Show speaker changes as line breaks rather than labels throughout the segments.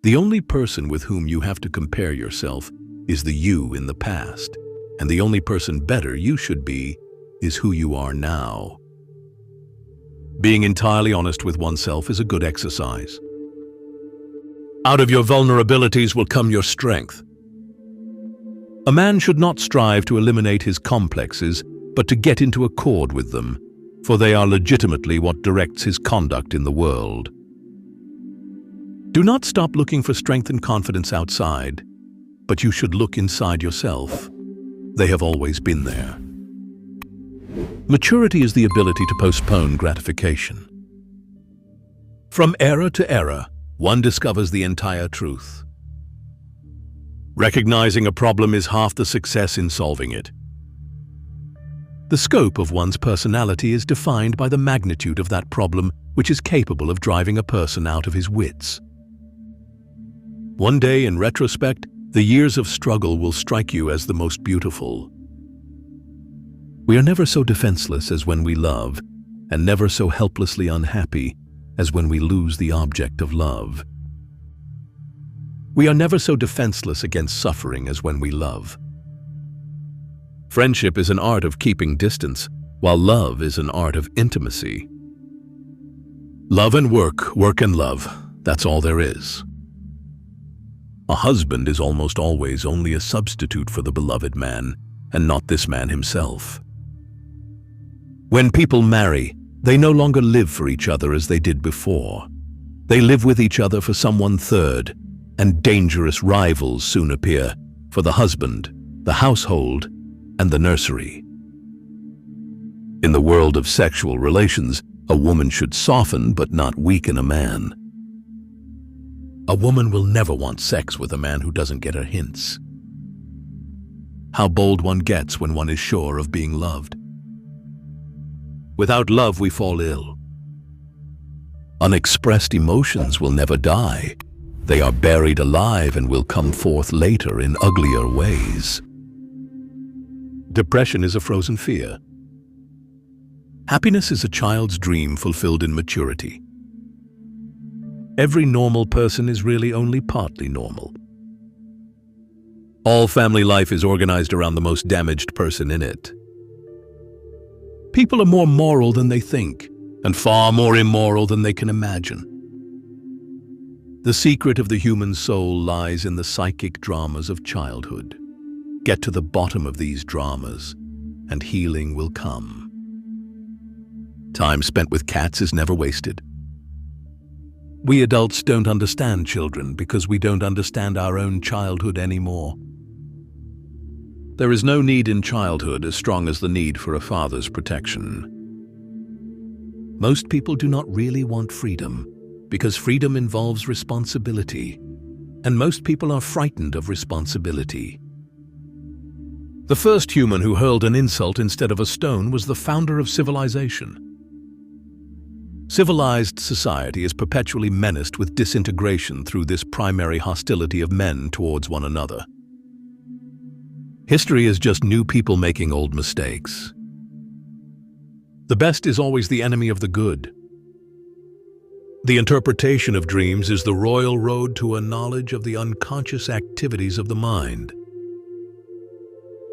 The only person with whom you have to compare yourself is the you in the past, and the only person better you should be is who you are now. Being entirely honest with oneself is a good exercise. Out of your vulnerabilities will come your strength. A man should not strive to eliminate his complexes, but to get into accord with them, for they are legitimately what directs his conduct in the world. Do not stop looking for strength and confidence outside, but you should look inside yourself. They have always been there. Maturity is the ability to postpone gratification. From era to era, one discovers the entire truth. Recognizing a problem is half the success in solving it. The scope of one's personality is defined by the magnitude of that problem, which is capable of driving a person out of his wits. One day, in retrospect, the years of struggle will strike you as the most beautiful. We are never so defenseless as when we love, and never so helplessly unhappy as when we lose the object of love. We are never so defenseless against suffering as when we love. Friendship is an art of keeping distance, while love is an art of intimacy. Love and work, work and love, that's all there is. A husband is almost always only a substitute for the beloved man, and not this man himself. When people marry, they no longer live for each other as they did before. They live with each other for someone third, and dangerous rivals soon appear for the husband, the household, and the nursery. In the world of sexual relations, a woman should soften but not weaken a man. A woman will never want sex with a man who doesn't get her hints. How bold one gets when one is sure of being loved. Without love, we fall ill. Unexpressed emotions will never die. They are buried alive and will come forth later in uglier ways. Depression is a frozen fear. Happiness is a child's dream fulfilled in maturity. Every normal person is really only partly normal. All family life is organized around the most damaged person in it. People are more moral than they think, and far more immoral than they can imagine. The secret of the human soul lies in the psychic dramas of childhood. Get to the bottom of these dramas, and healing will come. Time spent with cats is never wasted. We adults don't understand children because we don't understand our own childhood anymore. There is no need in childhood as strong as the need for a father's protection. Most people do not really want freedom because freedom involves responsibility, and most people are frightened of responsibility. The first human who hurled an insult instead of a stone was the founder of civilization. Civilized society is perpetually menaced with disintegration through this primary hostility of men towards one another. History is just new people making old mistakes. The best is always the enemy of the good. The interpretation of dreams is the royal road to a knowledge of the unconscious activities of the mind.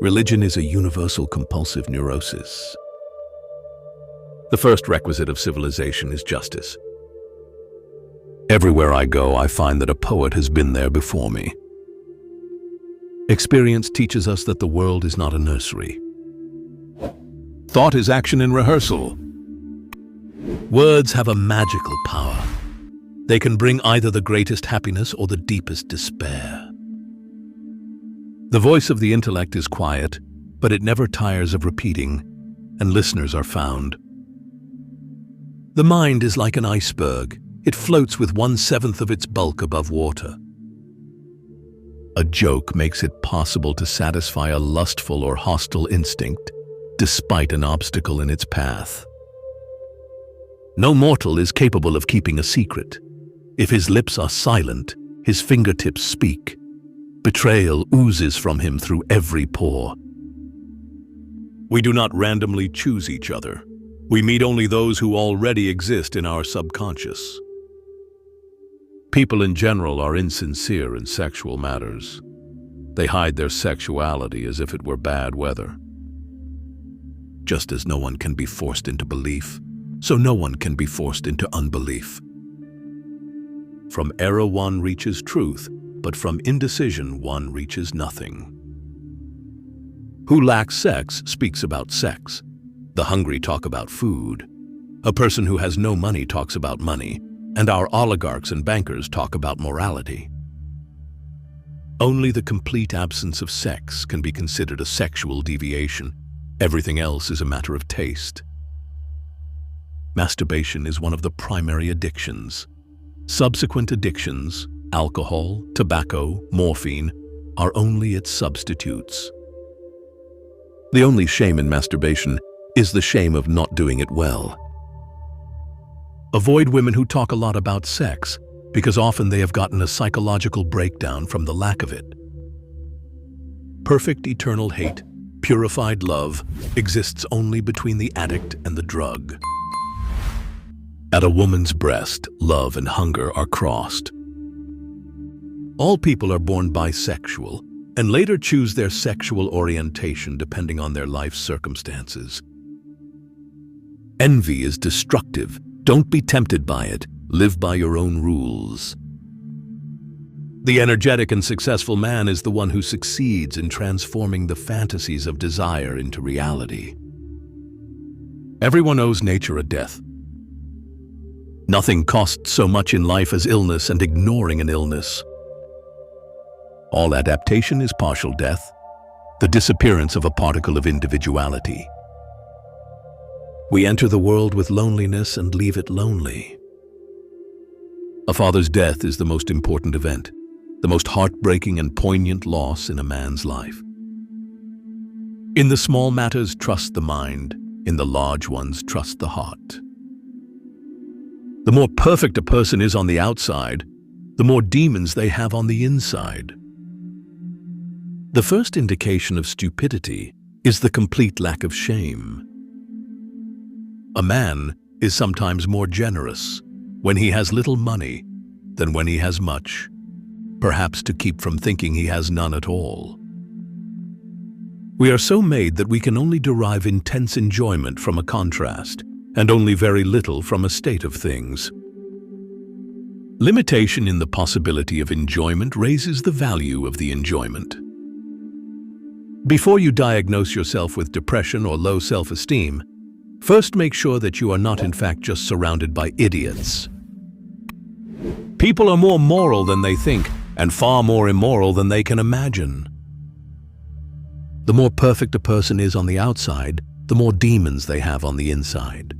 Religion is a universal compulsive neurosis. The first requisite of civilization is justice. Everywhere I go, I find that a poet has been there before me. Experience teaches us that the world is not a nursery. Thought is action in rehearsal. Words have a magical power. They can bring either the greatest happiness or the deepest despair. The voice of the intellect is quiet, but it never tires of repeating, and listeners are found. The mind is like an iceberg. It floats with 1/7 of its bulk above water. A joke makes it possible to satisfy a lustful or hostile instinct, despite an obstacle in its path. No mortal is capable of keeping a secret. If his lips are silent, his fingertips speak. Betrayal oozes from him through every pore. We do not randomly choose each other. We meet only those who already exist in our subconscious. People in general are insincere in sexual matters. They hide their sexuality as if it were bad weather. Just as no one can be forced into belief, so no one can be forced into unbelief. From error one reaches truth, but from indecision one reaches nothing. Who lacks sex speaks about sex. The hungry talk about food. A person who has no money talks about money, and our oligarchs and bankers talk about morality. Only the complete absence of sex can be considered a sexual deviation. Everything else is a matter of taste. Masturbation is one of the primary addictions. Subsequent addictions, alcohol, tobacco, morphine, are only its substitutes. The only shame in masturbation is the shame of not doing it well. Avoid women who talk a lot about sex, because often they have gotten a psychological breakdown from the lack of it. Perfect eternal hate, purified love, exists only between the addict and the drug. At a woman's breast, love and hunger are crossed. All people are born bisexual and later choose their sexual orientation depending on their life circumstances. Envy is destructive. Don't be tempted by it. Live by your own rules. The energetic and successful man is the one who succeeds in transforming the fantasies of desire into reality. Everyone owes nature a death. Nothing costs so much in life as illness and ignoring an illness. All adaptation is partial death, the disappearance of a particle of individuality. We enter the world with loneliness and leave it lonely. A father's death is the most important event, the most heartbreaking and poignant loss in a man's life. In the small matters, trust the mind. In the large ones, trust the heart. The more perfect a person is on the outside, the more demons they have on the inside. The first indication of stupidity is the complete lack of shame. A man is sometimes more generous when he has little money than when he has much, perhaps to keep from thinking he has none at all. We are so made that we can only derive intense enjoyment from a contrast, and only very little from a state of things. Limitation in the possibility of enjoyment raises the value of the enjoyment. Before you diagnose yourself with depression or low self-esteem, first make sure that you are not in fact just surrounded by idiots. People are more moral than they think, and far more immoral than they can imagine. The more perfect a person is on the outside, the more demons they have on the inside.